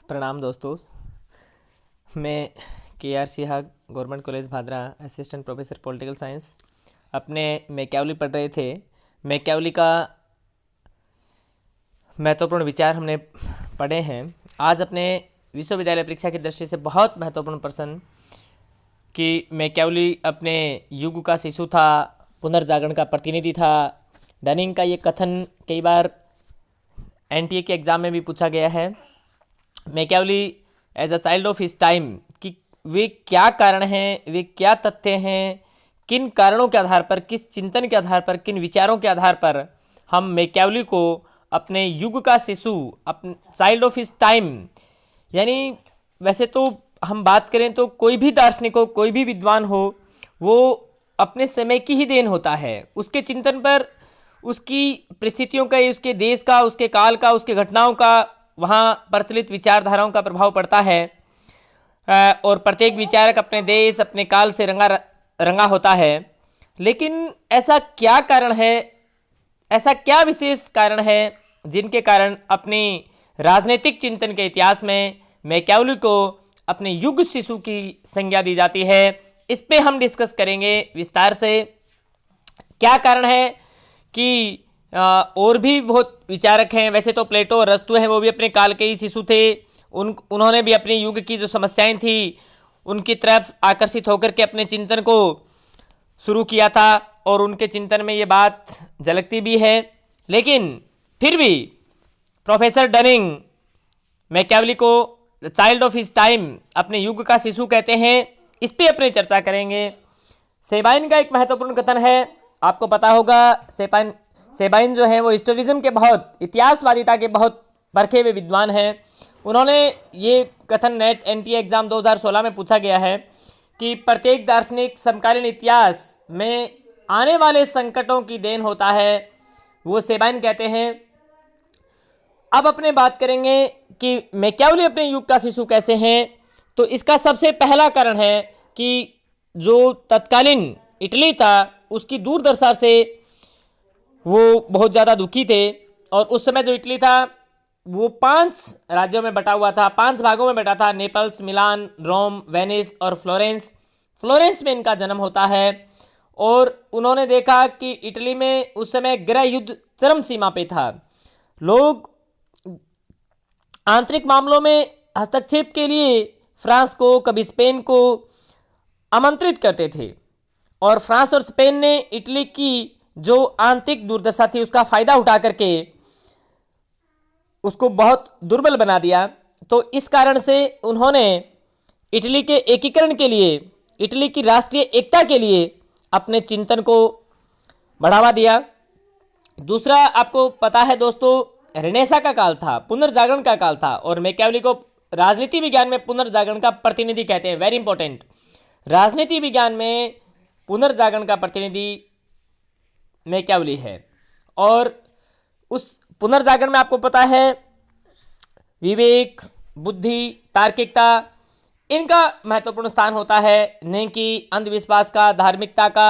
प्रणाम दोस्तों। मैं KR Sihag government college Bhadra assistant professor political science अपने मैक्यावली पढ़ रहे थे। मैक्यावली का महत्वपूर्ण विचार हमने पढ़े हैं। आज अपने विश्वविद्यालय परीक्षा की दृष्टि से बहुत महत्वपूर्ण प्रश्न कि मैक्यावली अपने युग का शिशु था, पुनर्जागरण का प्रतिनिधि था। डनिंग का ये कथन कई बार NTA के एग्ज़ाम में भी पूछा गया है। Machiavelli as a child of his time कि वे क्या कारण हैं, वे क्या तथ्य हैं, किन कारणों के आधार पर, किस चिंतन के आधार पर, किन विचारों के आधार पर हम मैक्यावली को अपने युग का शिशु, अपने चाइल्ड ऑफ हिज टाइम, यानी वैसे तो हम बात करें तो कोई भी दार्शनिक हो, कोई भी विद्वान हो, वो अपने समय की ही देन होता है। उसके चिंतन पर, उसकी परिस्थितियों का, उसके देश का, उसके काल का, उसके घटनाओं का, वहाँ प्रचलित विचारधाराओं का प्रभाव पड़ता है। और प्रत्येक विचारक अपने देश, अपने काल से रंगा होता है। लेकिन ऐसा क्या कारण है, ऐसा क्या विशेष कारण है जिनके कारण अपनी राजनीतिक चिंतन के इतिहास में मैक्यावली को अपने युग शिशु की संज्ञा दी जाती है? इस पे हम डिस्कस करेंगे विस्तार से। क्या कारण है कि और भी बहुत विचारक हैं। वैसे तो प्लेटो और अरस्तु हैं, वो भी अपने काल के ही शिशु थे। उन्होंने भी अपने युग की जो समस्याएं थी उनकी तरफ आकर्षित होकर के अपने चिंतन को शुरू किया था, और उनके चिंतन में ये बात झलकती भी है। लेकिन फिर भी प्रोफेसर डनिंग मैक्यावली को चाइल्ड ऑफ हिज टाइम, अपने युग का शिशु कहते हैं। इस पर अपनी चर्चा करेंगे। सेबाइन का एक महत्वपूर्ण कथन है, आपको पता होगा। सेबाइन जो है वो हिस्टोरिज्म के बहुत, इतिहासवादिता के बहुत परखे हुए विद्वान हैं। उन्होंने ये कथन नेट NTA एग्जाम 2016 में पूछा गया है कि प्रत्येक दार्शनिक समकालीन इतिहास में आने वाले संकटों की देन होता है, वो सेबाइन कहते हैं। अब अपने बात करेंगे कि मैक्यावली अपने युग का शिशु कैसे हैं। तो इसका सबसे पहला कारण है कि जो तत्कालीन इटली था उसकी दुर्दशा से वो बहुत ज़्यादा दुखी थे। और उस समय जो इटली था वो 5 राज्यों में बटा हुआ था, 5 भागों में बटा था। नेपल्स, मिलान, रोम, वेनिस और फ्लोरेंस। फ्लोरेंस में इनका जन्म होता है। और उन्होंने देखा कि इटली में उस समय गृह युद्ध चरम सीमा पे था। लोग आंतरिक मामलों में हस्तक्षेप के लिए फ्रांस को, कभी स्पेन को आमंत्रित करते थे, और फ्रांस और स्पेन ने इटली की जो आंतरिक दुर्दशा थी उसका फायदा उठा करके उसको बहुत दुर्बल बना दिया। तो इस कारण से उन्होंने इटली के एकीकरण के लिए, इटली की राष्ट्रीय एकता के लिए अपने चिंतन को बढ़ावा दिया। दूसरा, आपको पता है दोस्तों, रेनेसा का काल था, पुनर्जागरण का काल था, और मैक्यावली को राजनीति विज्ञान में पुनर्जागरण का प्रतिनिधि कहते हैं। वेरी इंपॉर्टेंट, राजनीति विज्ञान में पुनर्जागरण का प्रतिनिधि मैक्यावली है। और उस पुनर्जागरण में आपको पता है विवेक, बुद्धि, तार्किकता, इनका महत्वपूर्ण स्थान होता है, नहीं कि अंधविश्वास का, धार्मिकता का।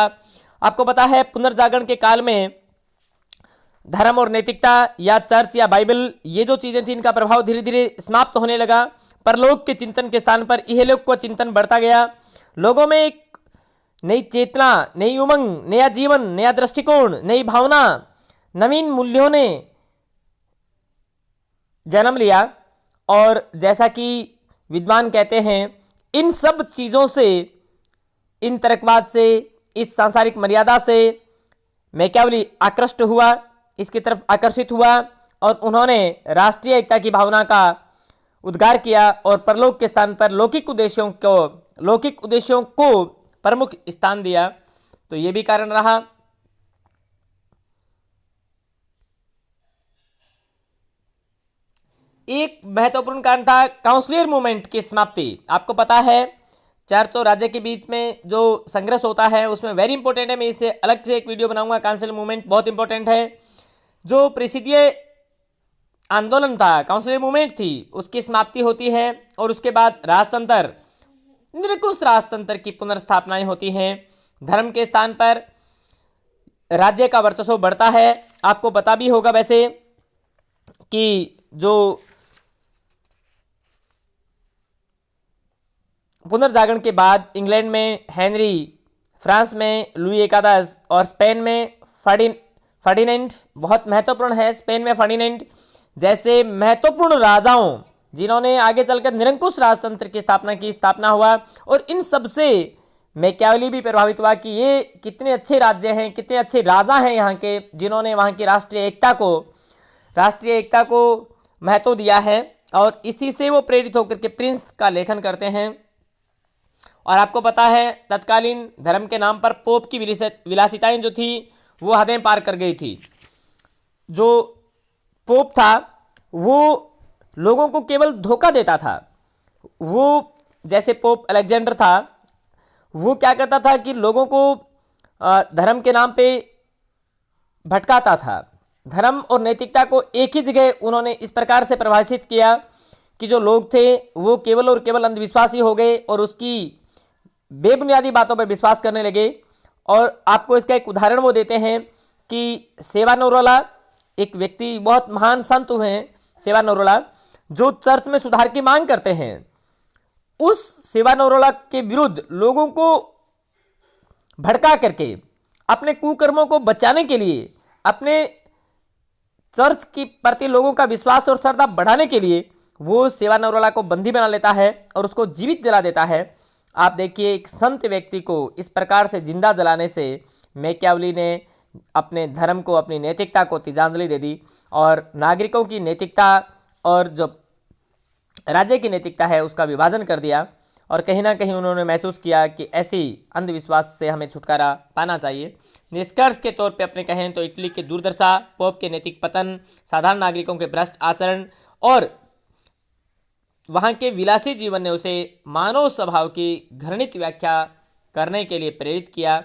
आपको पता है पुनर्जागरण के काल में धर्म और नैतिकता या चर्च या बाइबल, ये जो चीज़ें थी, इनका प्रभाव धीरे धीरे समाप्त होने लगा। परलोक के चिंतन के स्थान पर इहलोक का चिंतन बढ़ता गया। लोगों में एक नई चेतना, नई उमंग, नया जीवन, नया दृष्टिकोण, नई भावना, नवीन मूल्यों ने जन्म लिया। और जैसा कि विद्वान कहते हैं, इन सब चीज़ों से, इन तर्कवाद से, इस सांसारिक मर्यादा से मैक्यावली आकृष्ट हुआ, इसकी तरफ आकर्षित हुआ, और उन्होंने राष्ट्रीय एकता की भावना का उद्गार किया और परलोक के स्थान पर लौकिक उद्देश्यों को प्रमुख स्थान दिया। तो ये भी कारण रहा। एक महत्वपूर्ण कारण था काउंसिलियर मूवमेंट की समाप्ति। आपको पता है चर्च और राज्य के बीच में जो संघर्ष होता है उसमें वेरी इंपॉर्टेंट है, मैं इससे अलग से एक वीडियो बनाऊंगा। काउंसिल मूवमेंट बहुत इंपॉर्टेंट है। जो प्रेसिडीय आंदोलन था, काउंसिलियर मूवमेंट थी, उसकी समाप्ति होती है, और उसके बाद राजतंत्र, निरंकुश राजतंत्र की पुनर्स्थापनाएं होती हैं। धर्म के स्थान पर राज्य का वर्चस्व बढ़ता है। आपको पता भी होगा वैसे कि जो पुनर्जागरण के बाद इंग्लैंड में हेनरी, फ्रांस में लुई एकादश और स्पेन में फर्डिनेंड, बहुत महत्वपूर्ण है, स्पेन में फर्डिनेंड जैसे महत्वपूर्ण राजाओं जिन्होंने आगे चलकर निरंकुश राजतंत्र की स्थापना हुआ। और इन सब से मैकियावेली भी प्रभावित हुआ कि ये कितने अच्छे राज्य हैं, कितने अच्छे राजा हैं यहाँ के, जिन्होंने वहाँ की राष्ट्रीय एकता को महत्व दिया है। और इसी से वो प्रेरित होकर के प्रिंस का लेखन करते हैं। और आपको पता है तत्कालीन धर्म के नाम पर पोप की विलासिताएं जो थी वो हदें पार कर गई थी। जो पोप था वो लोगों को केवल धोखा देता था। वो जैसे पोप अलेक्जेंडर था, वो क्या करता था कि लोगों को धर्म के नाम पे भटकाता था। धर्म और नैतिकता को एक ही जगह उन्होंने इस प्रकार से परिभाषित किया कि जो लोग थे वो केवल और केवल अंधविश्वासी हो गए और उसकी बेबुनियादी बातों पर विश्वास करने लगे। और आपको इसका एक उदाहरण वो देते हैं कि सेवानोरोला, एक व्यक्ति बहुत महान संत हुए हैं सेवानोरोला, जो चर्च में सुधार की मांग करते हैं। उस सेवानोरोला के विरुद्ध लोगों को भड़का करके अपने कुकर्मों को बचाने के लिए, अपने चर्च के प्रति लोगों का विश्वास और श्रद्धा बढ़ाने के लिए वो सेवानोरोला को बंदी बना लेता है और उसको जीवित जला देता है। आप देखिए, एक संत व्यक्ति को इस प्रकार से जिंदा जलाने से मैकियावेली ने अपने धर्म को, अपनी नैतिकता को तिलांजलि दे दी और नागरिकों की नैतिकता और जो राज्य की नैतिकता है उसका विभाजन कर दिया। और कहीं ना कहीं उन्होंने महसूस किया कि ऐसी अंधविश्वास से हमें छुटकारा पाना चाहिए। निष्कर्ष के तौर पे अपने कहें तो इटली की दुर्दशा, पोप के नैतिक पतन, साधारण नागरिकों के भ्रष्ट आचरण और वहाँ के विलासी जीवन ने उसे मानव स्वभाव की घृणित व्याख्या करने के लिए प्रेरित किया।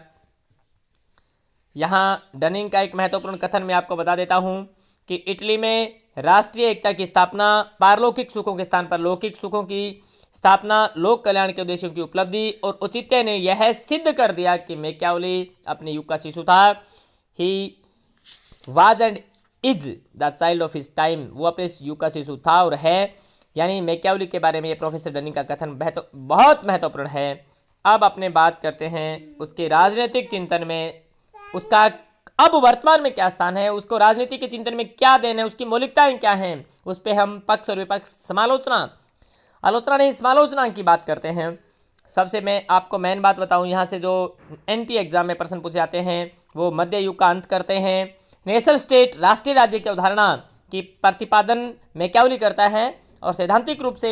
यहाँ डनिंग का एक महत्वपूर्ण कथन मैं आपको बता देता हूँ कि इटली में राष्ट्रीय एकता की स्थापना, पारलौकिक सुखों के स्थान पर लौकिक सुखों की स्थापना, लोक कल्याण के उद्देश्यों की उपलब्धि और औचित्य ने यह सिद्ध कर दिया कि मैकियावेली अपने युग का शिशु था। He was and is the child of his time, वो अपने युग का शिशु था और है। यानी मैकियावेली के बारे में ये प्रोफेसर डनिंग का कथन बहुत महत्वपूर्ण है। अब अपने बात करते हैं उसके राजनीतिक चिंतन में, उसका अब वर्तमान में क्या स्थान है, उसको राजनीति के चिंतन में क्या देना है, उसकी मौलिकताएं क्या हैं, उस पर हम पक्ष और विपक्ष समालोचना की बात करते हैं। सबसे मैं आपको मेन बात बताऊं, यहाँ से जो एनटी एग्जाम में प्रश्न पूछे जाते हैं वो मध्य युग का अंत करते हैं। नेशन स्टेट, राष्ट्रीय राज्य की अवधारणा की प्रतिपादन मैकियावेली करता है और सैद्धांतिक रूप से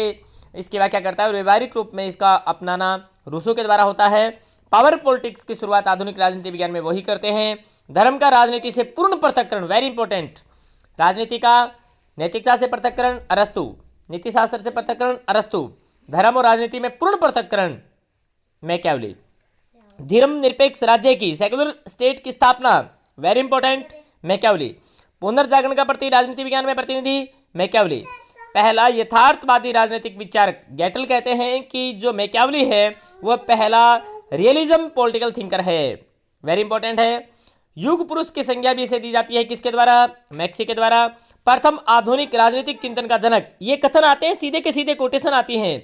इसकी व्याख्या करता है और व्यवहारिक रूप में इसका अपनाना रूसो के द्वारा होता है। पावर पॉलिटिक्स की शुरुआत आधुनिक राजनीति विज्ञान में वही करते हैं। धर्म का राजनीति से पूर्ण पृथक्करण, वेरी इंपॉर्टेंट, राजनीति का नैतिकता से पृथक्करण अरस्तु, नीति शास्त्र से पृथक्करण अरस्तु, धर्म और राजनीति में पूर्ण पृथक्करण मैकियावेली। धर्मनिरपेक्ष राज्य की, सेक्युलर स्टेट की स्थापना, वेरी इंपॉर्टेंट, मैकियावेली। पुनर्जागरण का प्रति राजनीति विज्ञान में प्रतिनिधि मैकियावेली। पहला यथार्थवादी राजनीतिक विचारक, गैटल कहते हैं कि जो मैकियावेली है वह पहला रियलिज्म पॉलिटिकल थिंकर है, वेरी इंपॉर्टेंट है। युग पुरुष की संज्ञा भी इसे दी जाती है, किसके द्वारा, मैक्सी के द्वारा। प्रथम आधुनिक राजनीतिक चिंतन का जनक, ये कथन आते हैं, सीधे के सीधे कोटेशन आती हैं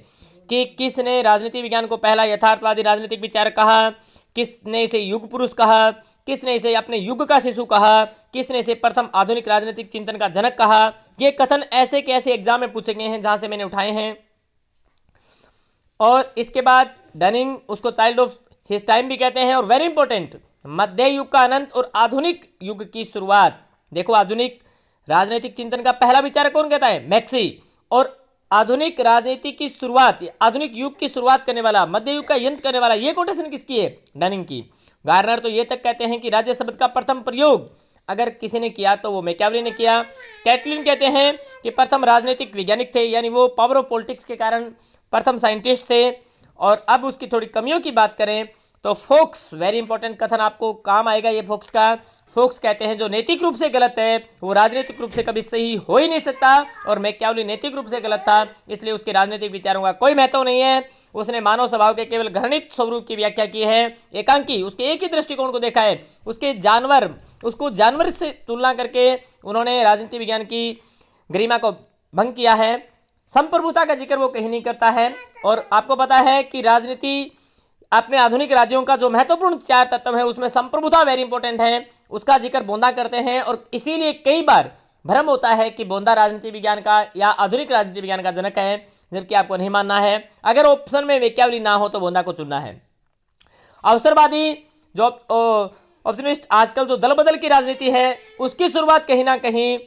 कि किसने राजनीति विज्ञान को पहला यथार्थवादी राजनीतिक विचारक कहा, किसने इसे युग पुरुष कहा, किसने इसे अपने युग का शिशु कहा, किसने इसे प्रथम आधुनिक राजनीतिक चिंतन का जनक कहा। ये कथन ऐसे के ऐसे एग्जाम में पूछे गए हैं जहां से मैंने उठाए हैं। और इसके बाद डनिंग उसको चाइल्ड ऑफ हिज टाइम भी कहते हैं और वेरी इंपॉर्टेंट, मध्य युग का अनंत और आधुनिक युग की शुरुआत। देखो, आधुनिक राजनीतिक चिंतन का पहला विचारक कौन कहता है, मैक्सी। और आधुनिक राजनीति की शुरुआत, आधुनिक युग की शुरुआत करने वाला, मध्य युग का अंत करने वाला, ये कोटेशन किसकी है, डनिंग की। गार्नर तो ये तक कहते हैं कि राज्य शब्द का प्रथम प्रयोग अगर किसी ने किया तो वो मैकियावेली ने किया। कैटलिन कहते हैं कि प्रथम राजनीतिक वैज्ञानिक थे, यानी वो पावर ऑफ पॉलिटिक्स के कारण प्रथम साइंटिस्ट थे। और अब उसकी थोड़ी कमियों की बात करें तो फोक्स, वेरी इंपॉर्टेंट कथन आपको काम आएगा ये फोक्स का। फोक्स कहते हैं जो नैतिक रूप से गलत है वो राजनीतिक रूप से कभी सही हो ही नहीं सकता, और मैकियावेली नैतिक रूप से गलत था, इसलिए उसके राजनीतिक विचारों का कोई महत्व नहीं है। उसने मानव स्वभाव के केवल घृणित स्वरूप की व्याख्या की है, एकांकी, उसके एक ही दृष्टिकोण को देखा है, उसको जानवर से तुलना करके उन्होंने राजनीति विज्ञान की गरिमा को भंग किया है। संप्रभुता का जिक्र वो कहीं नहीं करता है। और आपको पता है कि राजनीति अपने आधुनिक राज्यों का जो महत्वपूर्ण चार तत्व है उसमें संप्रभुता वेरी इंपॉर्टेंट है, उसका जिक्र बोंदा करते हैं। और इसीलिए कई बार भ्रम होता है कि बोंदा राजनीति विज्ञान का या आधुनिक राजनीति विज्ञान का जनक है, जबकि आपको नहीं मानना है। अगर ऑप्शन में वाक्यावली ना हो तो बोंदा को चुनना है। अवसरवादी जो ऑप्शनिस्ट आजकल जो दल बदल की राजनीति है उसकी शुरुआत कहीं ना कहीं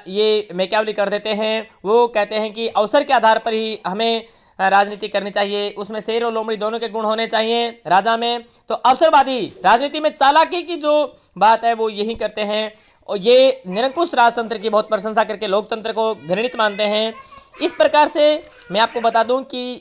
ये मैकियावेली कर देते हैं। वो कहते हैं कि अवसर के आधार पर ही हमें राजनीति करनी चाहिए, उसमें शेर और लोमड़ी दोनों के गुण होने चाहिए राजा में। तो अवसरवादी राजनीति में चालाकी की जो बात है वो यही करते हैं और ये निरंकुश राजतंत्र की बहुत प्रशंसा करके लोकतंत्र को घृणित मानते हैं। इस प्रकार से मैं आपको बता दूं कि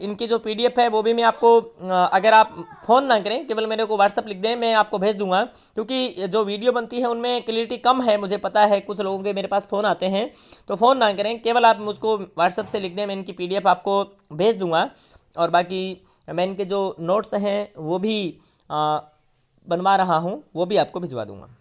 इनकी जो पीडीएफ है वो भी मैं आपको अगर आप फ़ोन ना करें, केवल मेरे को व्हाट्सअप लिख दें, मैं आपको भेज दूंगा। क्योंकि जो वीडियो बनती है उनमें क्लियरिटी कम है, मुझे पता है। कुछ लोगों के मेरे पास फ़ोन आते हैं, तो फ़ोन ना करें, केवल आप मुझको व्हाट्सअप से लिख दें, मैं इनकी पीडीएफ आपको भेज दूँगा। और बाकी मैं इनके जो नोट्स हैं वो भी बनवा रहा हूँ, वो भी आपको भिजवा दूँगा।